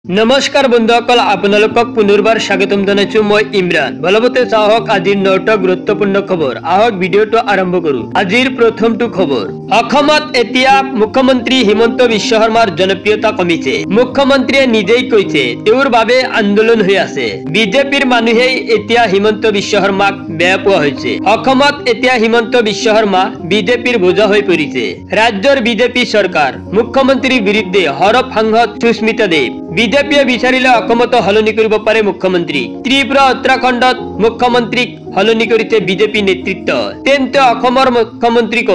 नमस्कार बंधुসকল আপোনালোকক পুনৰবাৰ স্বাগতম জনাইছো মই ইমৰান বলবতে চাহক আজিৰ নটা গুৰুত্বপূৰ্ণ খবৰ আহক ভিডিওটো আৰম্ভ কৰো আজিৰ প্ৰথমটো খবৰ অসমত এতিয়া মুখ্যমন্ত্ৰী হিমন্ত বিশ্ব শৰ্মাৰ জনপ্ৰিয়তা কমিছে মুখ্যমন্ত্ৰীয়ে নিজেই কৈছে তেওঁৰ বাবে আন্দোলন হৈ আছে বিজেপিৰ মানুহে এতিয়া হিমন্ত বিশ্ব শৰ্মাক বেয়া পোৱা হৈছে অসমত এতিয়া হিমন্ত বিশ্ব শৰ্মা বিজেপিৰ বোজা হৈ পৰিছে ৰাজ্যৰ বিজেপি চৰকাৰ মুখ্যমন্ত্ৰীৰ বিৰুদ্ধে হৰপ সাংসদ সুস্মিতা দেৱ বিজেপিয়ে বিচাৰিলে অসমত হলনি কৰিব পাৰে মুখ্যমন্ত্ৰী ত্ৰিপুৰা উত্তৰাখণ্ডত মুখ্যমন্ত্ৰীক হলনি কৰিছে বিজেপি নেতৃত্ব তেন্তে অসমৰ মুখ্যমন্ত্ৰীক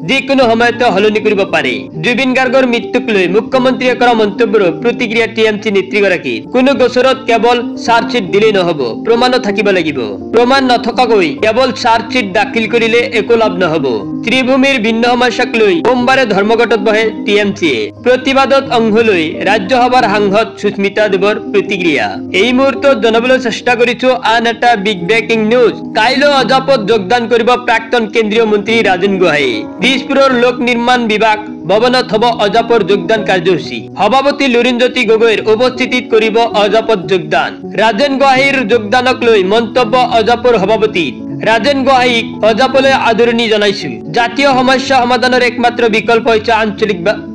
যিকোনো সময়তে হলনি কৰিব পাৰে জুবিন গাৰ্গৰ মৃত্যুক লৈ মুখ্যমন্ত্ৰীয়ে কৰা মন্তব্যৰ প্ৰতিক্ৰিয়া টিএমচি নেতৃগৰাকী কোনো গোচৰত কেৱল চাৰ্জশ্বিট দিলেই নহব প্ৰমাণো থাকিব লাগিব প্ৰমাণ নথকাকৈ কেৱল চাৰ্জশ্বিট দাখিল কৰিলে একো লাভ নহব ত্ৰিভূমিৰ ভিন্ন সমস্যাক লৈ সোমবাৰে ধৰ্মঘটত বহে টিএমচিয়ে প্ৰতিবাদত অংশ লৈ ৰাজ্যসভাৰ সাংসদ সুস্মিতা দেৱৰ প্ৰতিক্ৰিয়া এই মুহূৰ্তত জনাবলৈ চেষ্টা কৰিছো আন এটা বিগ ব্ৰেকিং নিউজ কাইলৈ অজাপত যোগদান কৰিব প্ৰাক্তন কেন্দ্ৰীয় মন্ত্ৰী ৰাজেন গোহাঁই দিছপুৰৰ লোক নিৰ্মাণ বিভাগ ভৱনত হ'ব অজাপৰ যোগদান কাৰ্যসূচী সভাপতি লুৰিণজ্যোতি গগৈৰ উপস্থিতিত কৰিব অজাপত যোগদান ৰাজেন গোহাঁইৰ যোগদানক লৈ মন্তব্য অজাপৰ সভাপতি ৰাজেন গোহাঁইক অজাপলৈ আদৰণি জনাইছো জাতীয় সমস্যা সমাধানৰ একমাত্ৰ বিকল্প হৈছে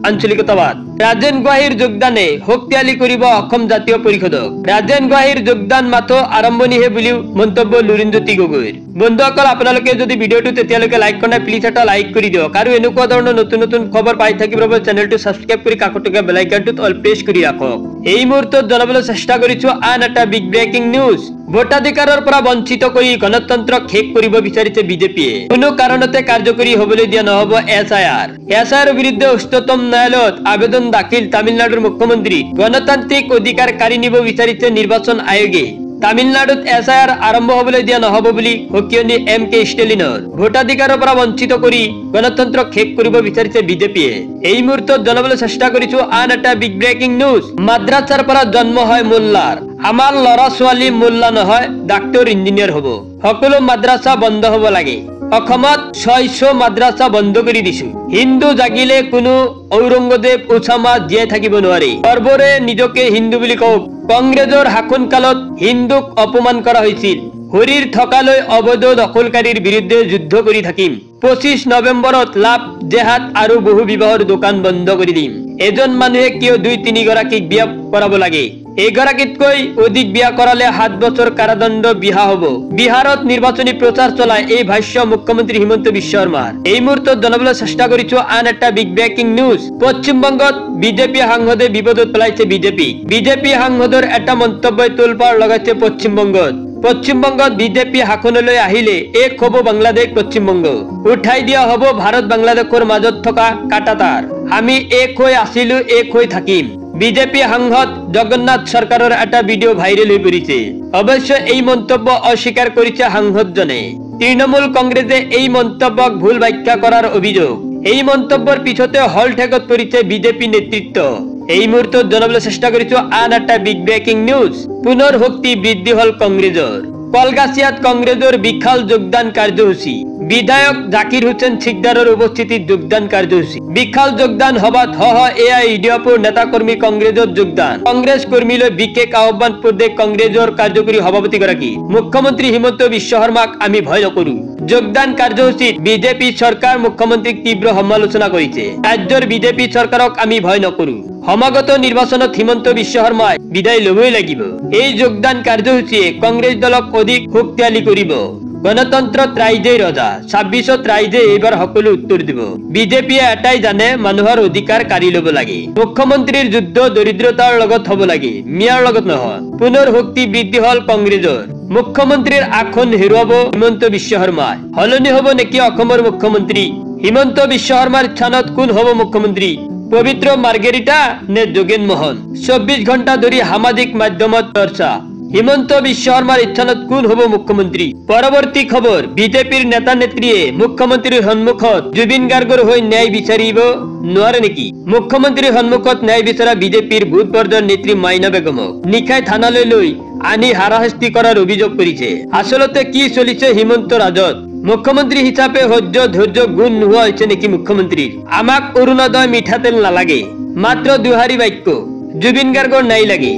আঞ্চলিকতাবাদ ৰাজেন গোহাঁইৰ যোগদানে শক্তিশালী কৰিব অসম জাতীয় পৰিষদক ৰাজেন গোহাঁইৰ যোগদান মাথো আৰম্ভণিহে বুলিও মন্তব্য লুৰিণজ্যোতি গগৈৰ বন্ধুসকল আপোনালোকে যদি ভিডিওটো তেতিয়ালৈকে লাইক কৰা নাই প্লিজ এটা লাইক কৰি দিয়ক আৰু এনেকুৱা ধৰণৰ নতুন নতুন খবৰ পাই থাকিবৰ বাবে চেনেলটো সাবস্ক্ৰাইব কৰি কাষত থকা বেল আইকনটোত অল প্ৰেছ কৰি ৰাখক এই মুহূৰ্তত জনাবলৈ চেষ্টা কৰিছো আন এটা বিগ ব্ৰেকিং নিউজ ভোটাধিকাৰৰ পৰা বঞ্চিত কৰি গণতন্ত্ৰক শেষ কৰিব বিচাৰিছে বিজেপিয়ে কোনো কাৰণতে কাৰ্যকৰী হ'বলৈ দিয়া নহব এছআইআৰ বিৰুদ্ধে উচ্চতম ন্যায়ালয়ত আবেদন দাখিল তামিলনাডুৰ মুখ্যমন্ত্ৰী গণতান্ত্ৰিক অধিকাৰ কাঢ়ি নিব বিচাৰিছে নিৰ্বাচন আয়োগে তামিলনাডুত এছআইআৰ আৰম্ভ হ'বলৈ দিয়া নহব বুলি হকিয়নি এমকে ষ্টেলিনৰ ভোটাধিকাৰৰ পৰা বঞ্চিত কৰি গণতন্ত্ৰক শেষ কৰিব বিচাৰিছে বিজেপিয়ে এই মুহূৰ্তত জনাবলৈ চেষ্টা কৰিছো আন এটা বিগ ব্ৰেকিং নিউজ মাদ্ৰাছাৰ পৰা জন্ম হয় মোল্লাৰ আমাৰ ল'ৰা ছোৱালী মোল্লা নহয় ডাক্তৰ ইঞ্জিনিয়াৰ হ'ব সকলো মাদ্ৰাছা বন্ধ হ'ব লাগে অসমত 600 মাদ্ৰাছা বন্ধ কৰি দিছো হিন্দু জাগিলে কোনো ঔৰংগজেব উছামা জীয়াই থাকিব নোৱাৰে গৰ্বৰে নিজকে হিন্দু বুলি কওক কংগ্ৰেছৰ শাসন কালত হিন্দুক অপমান কৰা হৈছিল হৰিৰ থকালৈ অবৈধ দখলকাৰীৰ বিৰুদ্ধে যুদ্ধ কৰি থাকিম 25 নৱেম্বৰত লাভ জেহাদ আৰু বহু বিবাহৰ দোকান বন্ধ কৰি দিম এজন মানুহে কিয় 2-3 গৰাকীক বিয়া কৰাব লাগে এগৰাকীতকৈ অধিক বিয়া কৰালে 7 বছৰ কাৰাদণ্ড বিহা হ'ব বিহাৰত নিৰ্বাচনী প্ৰচাৰ চলাই এই ভাষ্য মুখ্যমন্ত্ৰী হিমন্ত বিশ্ব শৰ্মাৰ এই মুহূৰ্তত জনাবলৈ চেষ্টা কৰিছো আন এটা বিগ ব্ৰেকিং নিউজ পশ্চিমবংগত বিজেপি সাংসদে বিপদত পেলাইছে বিজেপি সাংসদৰ এটা মন্তব্যই তোলপাৰ লগাইছে পশ্চিমবংগত বিজেপি শাসনলৈ আহিলে এক হ'ব বাংলাদেশ পশ্চিমবংগ উঠাই দিয়া হ'ব ভাৰত বাংলাদেশৰ মাজত থকা কাটাতাৰ আমি এক হৈ আছিলো এক হৈ থাকিম বিজেপি সাংসদ জগন্নাথ সৰকাৰৰ এটা ভিডিঅ' ভাইৰেল হৈ পৰিছে অৱশ্য এই মন্তব্য অস্বীকাৰ কৰিছে সাংসদজনে তৃণমূল কংগ্ৰেছে এই মন্তব্যক ভুল ব্যাখ্যা কৰাৰ অভিযোগ এই মন্তব্যৰ পিছতে হলঠেকত পৰিছে বিজেপি নেতৃত্ব এই মুহূৰ্তত জনাবলৈ চেষ্টা কৰিছো আন এটা বিগ ব্ৰেকিং নিউজ পুনৰ শক্তি বৃদ্ধি হল কংগ্ৰেছৰ কলগাছিয়াত কংগ্ৰেছৰ বিশাল যোগদান কাৰ্যসূচী বিধায়ক জাকিৰ হুছেইন সিকদাৰৰ উপস্থিতিত যোগদান কাৰ্যসূচী বিশাল যোগদান সভাত ইডিয়াপুৰ নেতাকৰ্মী কংগ্ৰেছৰ যোগদান কংগ্ৰেছ কৰ্মীলৈ বিশেষ আহ্বান প্ৰদেশ কংগ্ৰেছৰ কাৰ্যকৰী সভাপতিগৰাকী মুখ্যমন্ত্ৰী হিমন্ত বিশ্ব শৰ্মাক আমি ভয় নকৰো যোগদান কাৰ্যসূচীত বিজেপি চৰকাৰ মুখ্যমন্ত্ৰীক তীব্ৰ সমালোচনা কৰিছে ৰাজ্যৰ বিজেপি চৰকাৰক আমি ভয় নকৰো সমাগত নিৰ্বাচনত হিমন্ত বিশ্ব শৰ্মাই বিদায় ল'বই লাগিব এই যোগদান কাৰ্যসূচীয়ে কংগ্ৰেছ দলক অধিক শক্তিশালী কৰিব গণতন্ত্ৰত ৰাইজেই ৰজা 26ত ৰাইজে এইবাৰ সকলো উত্তৰ দিব বিজেপিয়ে এটাই জানে মানুহৰ অধিকাৰ কাঢ়ি ল'ব লাগে মুখ্যমন্ত্ৰীৰ যুদ্ধ দৰিদ্ৰতাৰ লগত হ'ব লাগে মিয়াৰ লগত নহয় পুনৰ শক্তি বৃদ্ধি হল কংগ্ৰেছৰ মুখ্যমন্ত্ৰীৰ আসন হেৰুৱাব হিমন্ত বিশ্ব শৰ্মাই হলনি হ'ব নেকি অসমৰ মুখ্যমন্ত্ৰী হিমন্ত বিশ্ব শৰ্মাৰ স্থানত কোন হ'ব মুখ্যমন্ত্ৰী পবিত্ৰ মাৰ্গেৰিটা নে যোগেন মোহন 24 ঘণ্টা ধৰি সামাজিক মাধ্যমত চৰ্চা হিমন্ত বিশ্ব শৰ্মাৰ স্থানত কোন হ'ব মুখ্যমন্ত্ৰী পৰৱৰ্তী খবৰ বিজেপিৰ নেতা নেত্ৰীয়ে মুখ্যমন্ত্ৰীৰ সন্মুখত জুবিন গাৰ্গৰ হৈ ন্যায় বিচাৰিব নোৱাৰে নেকি মুখ্যমন্ত্ৰীৰ সন্মুখত ন্যায় বিচৰা বিজেপিৰ ভূত পৰ্যায়ৰ নেত্ৰী মাইনা বেগমক নিশাই থানালৈ লৈ আনি হাৰাশাস্তি কৰাৰ অভিযোগ কৰিছে আসলতে কি চলিছে হিমন্ত ৰাজত মুখ্যমন্ত্ৰী হিচাপে ধৈৰ্য গুণ নোহোৱা হৈছে নেকি মুখ্যমন্ত্ৰীৰ আমাক অৰুণোদয় মিঠাতেল নালাগে মাত্ৰ দুহাৰী বাক্য জুবিন গাৰ্গৰ নাই লাগি